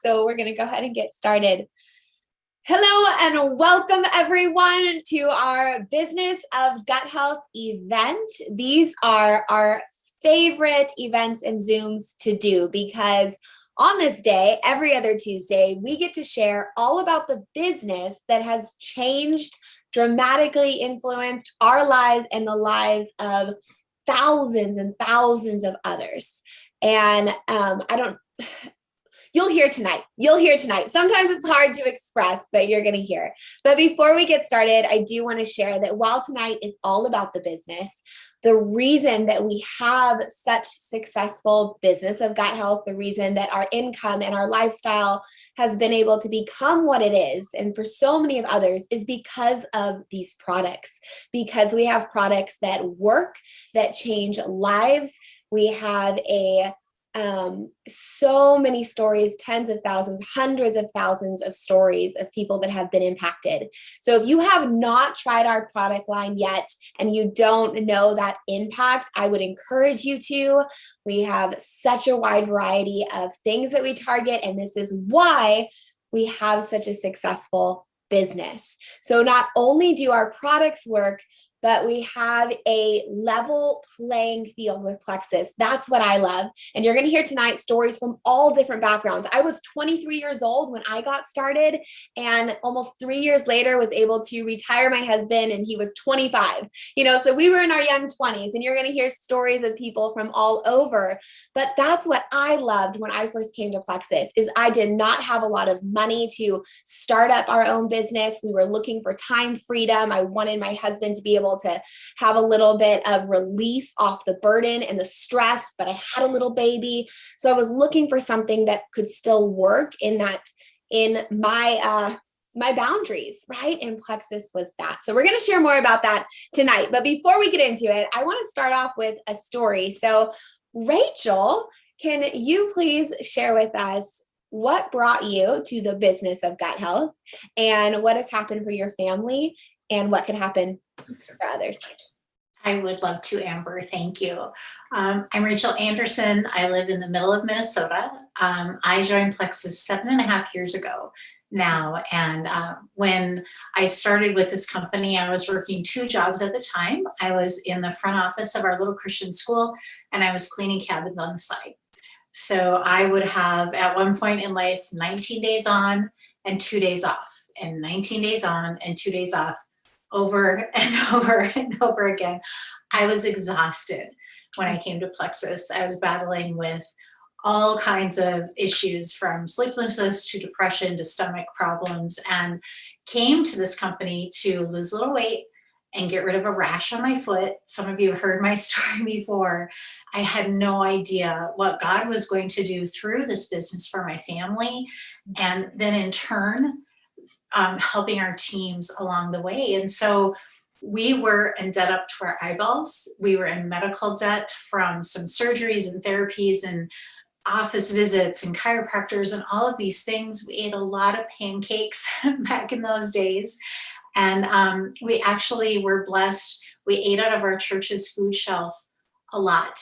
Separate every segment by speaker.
Speaker 1: So we're going to go ahead and get started. Hello and welcome everyone to our Business of Gut Health event. These are our favorite events and Zooms to do because on this day, every other Tuesday, we get to share all about the business that has changed, dramatically influenced our lives and the lives of thousands and thousands of others. And you'll hear tonight. Sometimes it's hard to express, but you're going to hear. But before we get started, I do want to share that while tonight is all about the business, the reason that we have such successful business of gut health, the reason that our income and our lifestyle has been able to become what it is, and for so many of others, is because of these products, because we have products that work, that change lives. We have so many stories, tens of thousands, hundreds of thousands of stories of people that have been impacted. So if you have not tried our product line yet and you don't know that impact, I would encourage you to. We have such a wide variety of things that we target, and this is why we have such a successful business. So not only do our products work, but we have a level playing field with Plexus. That's what I love. And you're going to hear tonight stories from all different backgrounds. I was 23 years old when I got started, and almost 3 years later was able to retire my husband, and he was 25. So we were in our young 20s, and you're going to hear stories of people from all over. But that's what I loved when I first came to Plexus, is I did not have a lot of money to start up our own business. We were looking for time freedom. I wanted my husband to be able to have a little bit of relief off the burden and the stress, but I had a little baby. So I was looking for something that could still work in my boundaries, right? And Plexus was that. So we're going to share more about that tonight. But before we get into it, I want to start off with a story. So Rachel, can you please share with us what brought you to the business of gut health, and what has happened for your family, and what could happen for others?
Speaker 2: I would love to, Amber. Thank you. I'm Rachel Anderson. I live in the middle of Minnesota. I joined Plexus 7.5 years ago now. And when I started with this company, I was working 2 jobs at the time. I was in the front office of our little Christian school, and I was cleaning cabins on the side. So I would have, at one point in life, 19 days on and 2 days off, and 19 days on and 2 days off, over and over and over again. I was exhausted when I came to Plexus. I was battling with all kinds of issues, from sleeplessness to depression to stomach problems, and came to this company to lose a little weight and get rid of a rash on my foot. Some of you have heard my story before. I had no idea what God was going to do through this business for my family, and then in turn, helping our teams along the way. And so we were in debt up to our eyeballs. We were in medical debt from some surgeries and therapies and office visits and chiropractors and all of these things. We ate a lot of pancakes back in those days. And we actually were blessed. We ate out of our church's food shelf a lot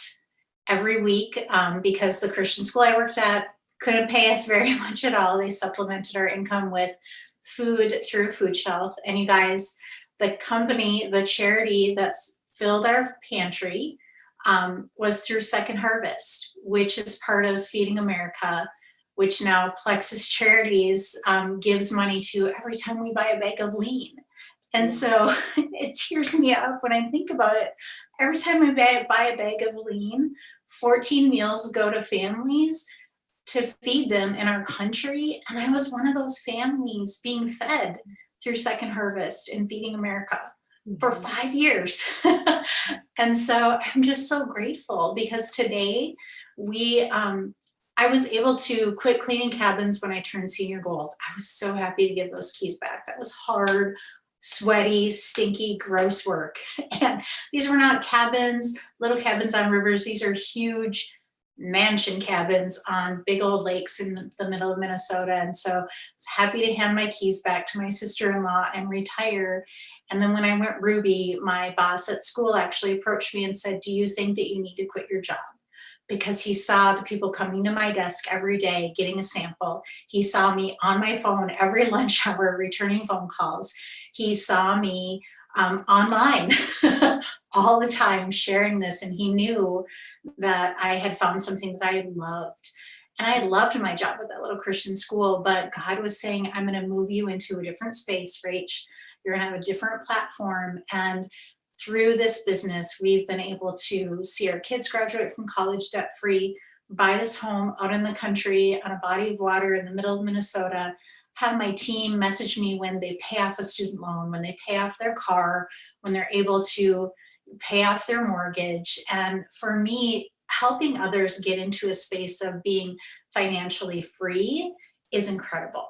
Speaker 2: every week, because the Christian school I worked at couldn't pay us very much at all. They supplemented our income with food through food shelf. And you guys, the company, the charity that's filled our pantry, was through Second Harvest, which is part of Feeding America, which now Plexus Charities gives money to every time we buy a bag of lean. And so it cheers me up when I think about it. Every time I buy a bag of lean, 14 meals go to families to feed them in our country. And I was one of those families being fed through Second Harvest and Feeding America for 5 years. And so I'm just so grateful, because today I was able to quit cleaning cabins when I turned senior gold. I was so happy to give those keys back. That was hard, sweaty, stinky, gross work. And these were not cabins, little cabins on rivers. These are huge mansion cabins on big old lakes in the middle of Minnesota. And so I was happy to hand my keys back to my sister-in-law and retire. And then when I went Ruby, my boss at school actually approached me and said, "Do you think that you need to quit your job?" because he saw the people coming to my desk every day getting a sample. He saw me on my phone every lunch hour returning phone calls. He saw me online all the time sharing this, and he knew that I had found something that I loved. And I loved my job at that little Christian school, but God was saying, I'm going to move you into a different space, Rach. You're going to have a different platform. And through this business, we've been able to see our kids graduate from college debt free, buy this home out in the country on a body of water in the middle of Minnesota, have my team message me when they pay off a student loan, when they pay off their car, when they're able to pay off their mortgage. And for me, helping others get into a space of being financially free is incredible.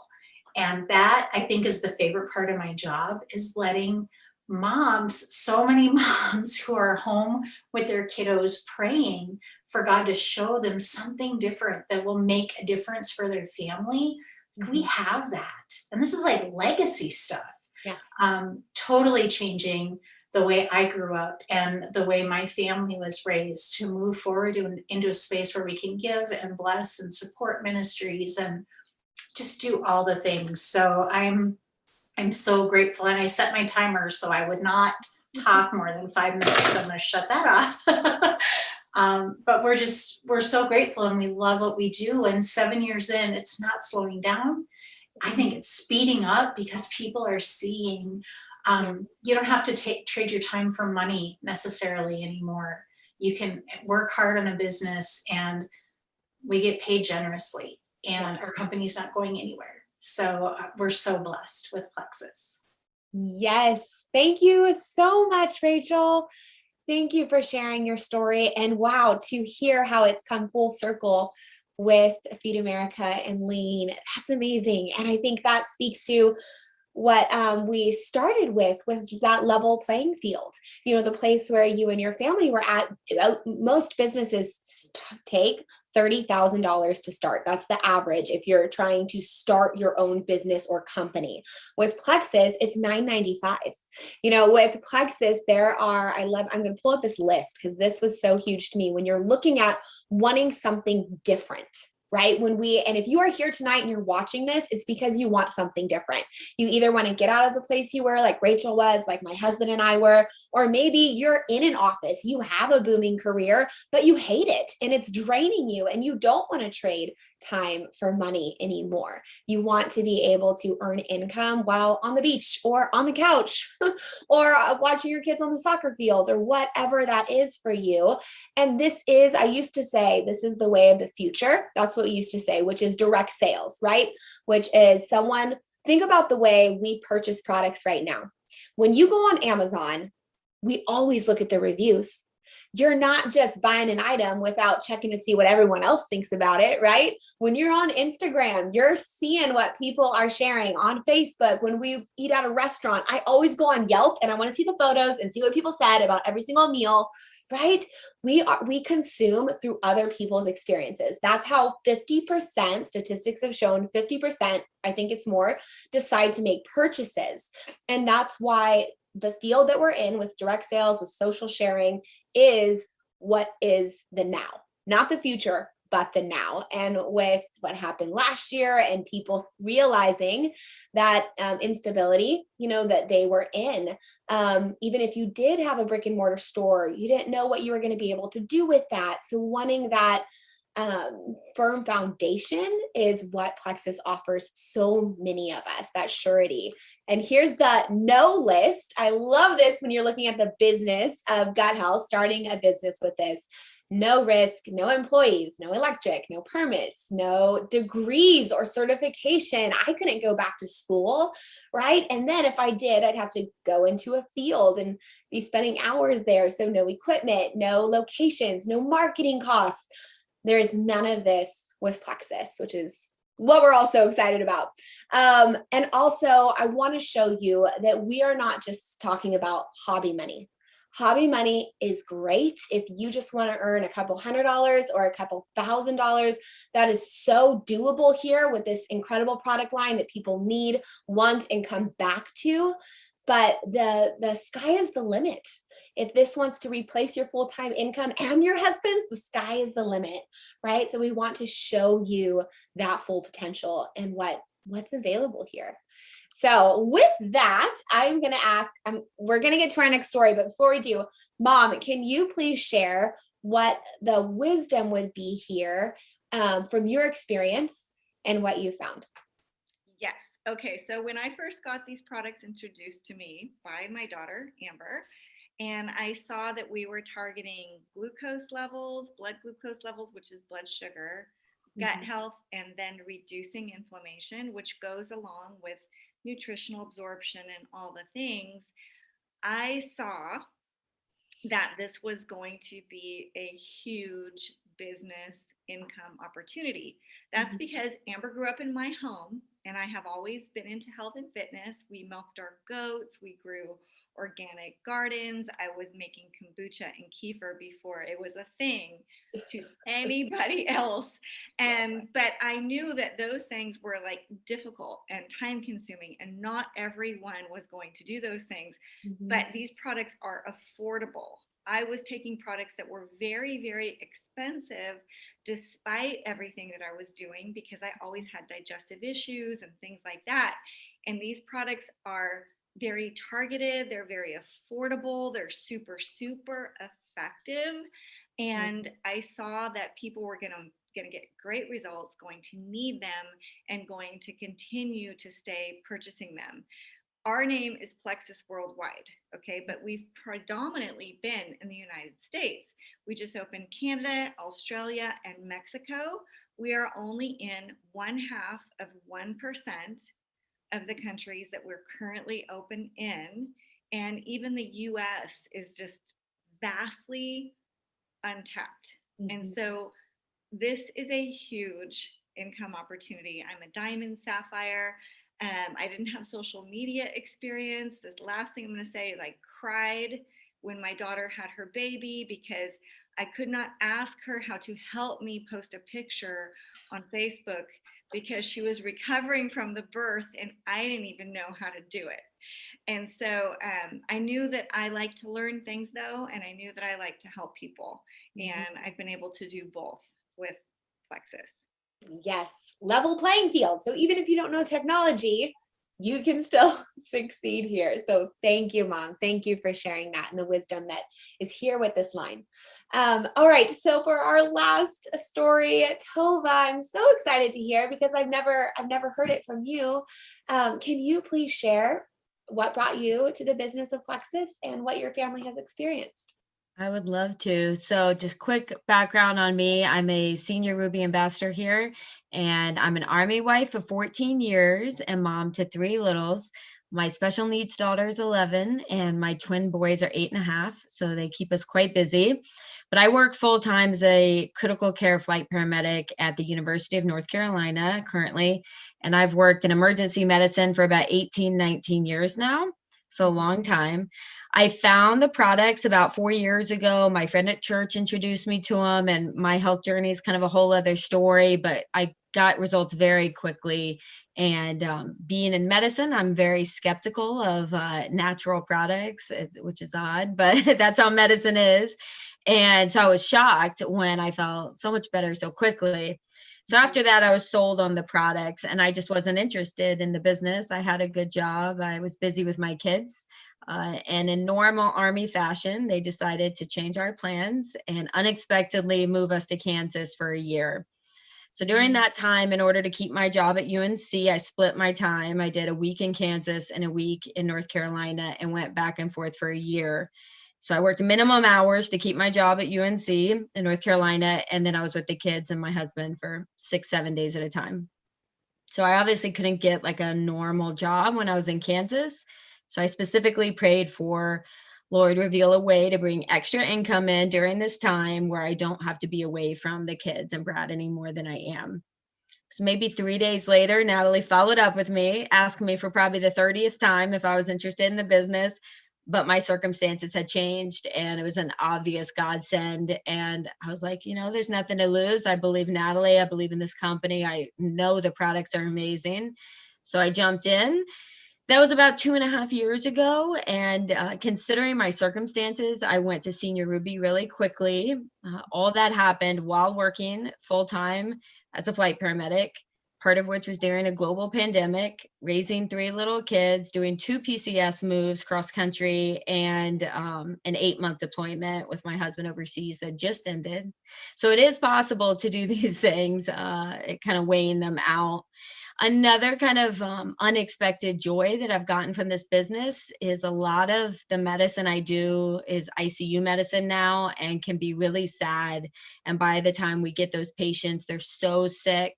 Speaker 2: And that, I think, is the favorite part of my job, is letting moms, so many moms who are home with their kiddos praying for God to show them something different that will make a difference for their family. We have that. And this is like legacy stuff.
Speaker 1: Yes.
Speaker 2: Totally changing the way I grew up and the way my family was raised, to move forward into a space where we can give and bless and support ministries and just do all the things. So I'm so grateful. And I set my timer so I would not talk more than 5 minutes. I'm going to shut that off. But we're so grateful, and we love what we do. And 7 years in, it's not slowing down. I think it's speeding up because people are seeing you don't have to trade your time for money necessarily anymore. You can work hard on a business, and we get paid generously, and our company's not going anywhere. So we're so blessed with Plexus.
Speaker 1: Yes. Thank you so much, Rachel. Thank you for sharing your story. And wow, to hear how it's come full circle with Feed America and Lean, that's amazing. And I think that speaks to what we started with was that level playing field, the place where you and your family were at. Most businesses take $30,000 to start. That's the average if you're trying to start your own business or company. With Plexus, it's $995. With Plexus, I'm going to pull up this list because this was so huge to me. When you're looking at wanting something different, right? And if you are here tonight and you're watching this, it's because you want something different. You either want to get out of the place you were, like Rachel was, like my husband and I were, or maybe you're in an office, you have a booming career, but you hate it and it's draining you and you don't want to trade time for money anymore. You want to be able to earn income while on the beach or on the couch or watching your kids on the soccer field or whatever that is for you. And I used to say, this is the way of the future. That's what we used to say, which is direct sales, right? Which is think about the way we purchase products right now. When you go on Amazon, we always look at the reviews. You're not just buying an item without checking to see what everyone else thinks about it, right? When you're on Instagram, you're seeing what people are sharing. On Facebook, when we eat at a restaurant, I always go on Yelp and I want to see the photos and see what people said about every single meal, right? We consume through other people's experiences. That's how 50%, statistics have shown 50%, I think it's more, decide to make purchases. And that's why the field that we're in with direct sales, with social sharing, is what is the now, not the future, but the now. And with what happened last year and people realizing that instability, that they were in, even if you did have a brick and mortar store, you didn't know what you were going to be able to do with that. So wanting that firm foundation is what Plexus offers so many of us, that surety. And here's the no list. I love this when you're looking at the business of gut health, starting a business with this. No risk, no employees, no electric, no permits, no degrees or certification. I couldn't go back to school, right? And then if I did, I'd have to go into a field and be spending hours there. So no equipment, no locations, no marketing costs. There is none of this with Plexus, which is what we're all so excited about. And also, I want to show you that we are not just talking about hobby money. Hobby money is great if you just want to earn a couple $100 or a couple $1,000. That is so doable here with this incredible product line that people need, want, and come back to. But the sky is the limit. if this wants to replace your full-time income and your husband's, the sky is the limit, right? So we want to show you that full potential and what's available here. So with that, I'm going to ask, we're going to get to our next story, but before we do, Mom, can you please share what the wisdom would be here from your experience and what you found?
Speaker 3: Yes. Okay. So when I first got these products introduced to me by my daughter, Amber, and I saw that we were targeting glucose levels, blood glucose levels, which is blood sugar, gut health, and then reducing inflammation, which goes along with nutritional absorption and all the things, I saw that this was going to be a huge business income opportunity. That's because Amber grew up in my home and I have always been into health and fitness. We milked our goats, we grew organic gardens. I was making kombucha and kefir before it was a thing to anybody else. But I knew that those things were like difficult and time consuming, and not everyone was going to do those things. But these products are affordable. I was taking products that were very, very expensive despite everything that I was doing, because I always had digestive issues and things like that. And these products are very targeted, they're very affordable, they're super, super effective. And I saw that people were going to get great results, going to need them, and going to continue to stay purchasing them. Our name is Plexus Worldwide, okay, but we've predominantly been in the United States. We just opened Canada, Australia, and Mexico. We are only in 0.5% of the countries that we're currently open in, and even the US is just vastly untapped. And so this is a huge income opportunity. I'm a diamond sapphire. I didn't have social media experience. The last thing I'm going to say is I cried when my daughter had her baby because I could not ask her how to help me post a picture on Facebook because she was recovering from the birth and I didn't even know how to do it. And so I knew that I like to learn things though, and I knew that I like to help people. And I've been able to do both with Plexus.
Speaker 1: Yes, level playing field. So even if you don't know technology, you can still succeed here. So thank you, Mom. Thank you for sharing that and the wisdom that is here with this line. All right, so for our last story, Tova, I'm so excited to hear because I've never heard it from you. Can you please share what brought you to the business of Plexus and what your family has experienced?
Speaker 4: I would love to. So just quick background on me. I'm a senior Ruby ambassador here, and I'm an Army wife of 14 years and mom to 3 littles. My special needs daughter is 11 and my twin boys are 8.5. So they keep us quite busy. But I work full time as a critical care flight paramedic at the University of North Carolina currently. And I've worked in emergency medicine for about 18, 19 years now. So a long time. I found the products about 4 years ago. My friend at church introduced me to them, and my health journey is kind of a whole other story, but I got results very quickly. And being in medicine, I'm very skeptical of natural products, which is odd, but that's how medicine is. And so I was shocked when I felt so much better so quickly. So after that, I was sold on the products and I just wasn't interested in the business. I had a good job. I was busy with my kids. And in normal Army fashion, they decided to change our plans and unexpectedly move us to Kansas for a year. So during that time, in order to keep my job at UNC, I split my time. I did a week in Kansas and a week in North Carolina and went back and forth for a year. So I worked minimum hours to keep my job at UNC in North Carolina. And then I was with the kids and my husband for 6-7 days at a time. So I obviously couldn't get like a normal job when I was in Kansas. So I specifically prayed for, Lord, reveal a way to bring extra income in during this time where I don't have to be away from the kids and Brad any more than I am. So maybe 3 days later, Natalie followed up with me, asked me for probably the 30th time if I was interested in the business, but my circumstances had changed and it was an obvious godsend. And I was like, there's nothing to lose. I believe Natalie. I believe in this company. I know the products are amazing. So I jumped in. That was about 2.5 years ago. And considering my circumstances, I went to Senior Ruby really quickly. All that happened while working full time as a flight paramedic, part of which was during a global pandemic, raising 3 little kids, doing 2 PCS moves cross country, and an 8-month deployment with my husband overseas that just ended. So it is possible to do these things, kind of weighing them out. Another kind of unexpected joy that I've gotten from this business is a lot of the medicine I do is ICU medicine now and can be really sad. And by the time we get those patients, they're so sick.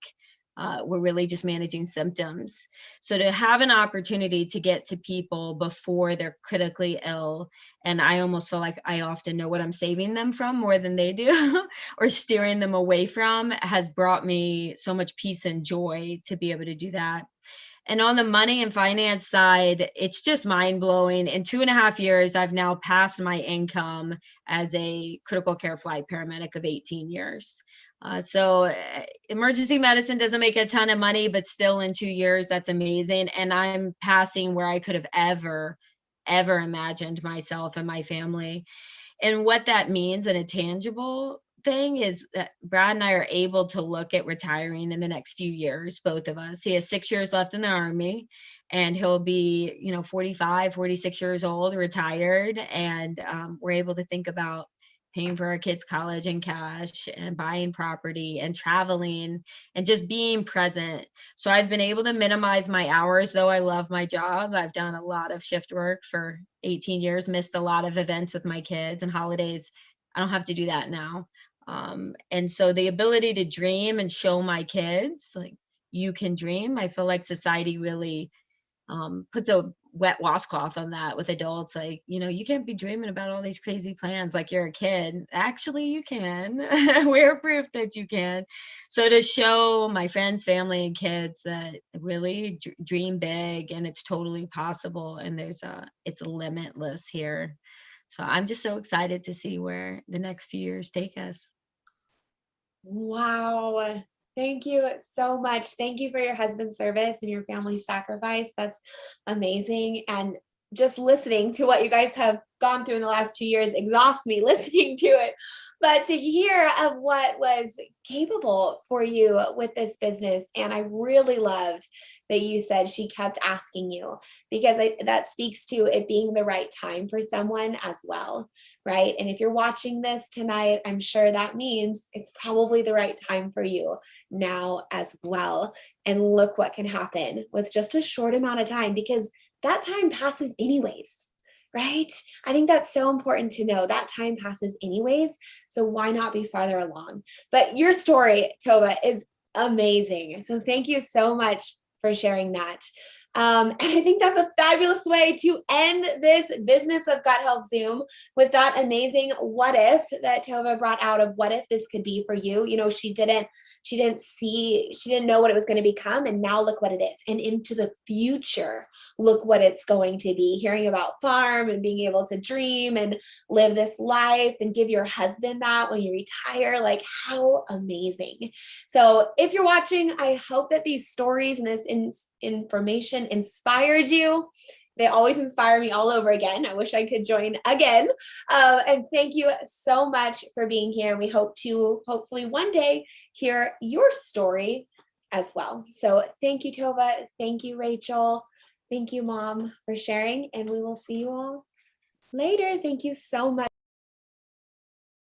Speaker 4: We're really just managing symptoms. So to have an opportunity to get to people before they're critically ill, and I almost feel like I often know what I'm saving them from more than they do, or steering them away from, has brought me so much peace and joy to be able to do that. And on the money and finance side, it's just mind blowing. In 2.5 years, I've now passed my income as a critical care flight paramedic of 18 years. So emergency medicine doesn't make a ton of money, but still in 2 years, that's amazing. And I'm passing where I could have ever imagined myself and my family. And what that means in a tangible thing is that Brad and I are able to look at retiring in the next few years, both of us. He has 6 years left in the Army, and he'll be, 45, 46 years old, retired. And we're able to think about paying for our kids' college in cash and buying property and traveling and just being present. So I've been able to minimize my hours, though I love my job. I've done a lot of shift work for 18 years, missed a lot of events with my kids and holidays. I don't have to do that now. And so the ability to dream and show my kids, like, you can dream, I feel like society really puts a wet washcloth on that with adults. Like, you can't be dreaming about all these crazy plans like you're a kid. Actually, you can. We're proof that you can. So to show my friends, family, and kids that really dream big and it's totally possible, and it's limitless here. So I'm just so excited to see where the next few years take us.
Speaker 1: Wow. Thank you so much. Thank you for your husband's service and your family's sacrifice. That's amazing. And just listening to what you guys have gone through in the last 2 years exhausts me listening to it. But to hear of what was capable for you with this business, and I really loved that you said she kept asking you, because that speaks to it being the right time for someone as well, right? And if you're watching this tonight, I'm sure that means it's probably the right time for you now as well. And look what can happen with just a short amount of time, because that time passes anyways, right? I think that's so important to know. That time passes anyways, so why not be farther along? But your story, Tova, is amazing. So thank you so much for sharing that. And I think that's a fabulous way to end this Business of Gut Health Zoom, with that amazing what if that Tova brought out of what if this could be for you. She didn't know what it was going to become, and now look what it is. And into the future, look what it's going to be. Hearing about farm and being able to dream and live this life and give your husband that when you retire, like, how amazing. So if you're watching, I hope that these stories and this information inspired you. They always inspire me all over again. I wish I could join again. And thank you so much for being here. We hope to hopefully one day hear your story as well. So thank you, Tova. Thank you, Rachel. Thank you, Mom, for sharing. And we will see you all later. Thank you so much.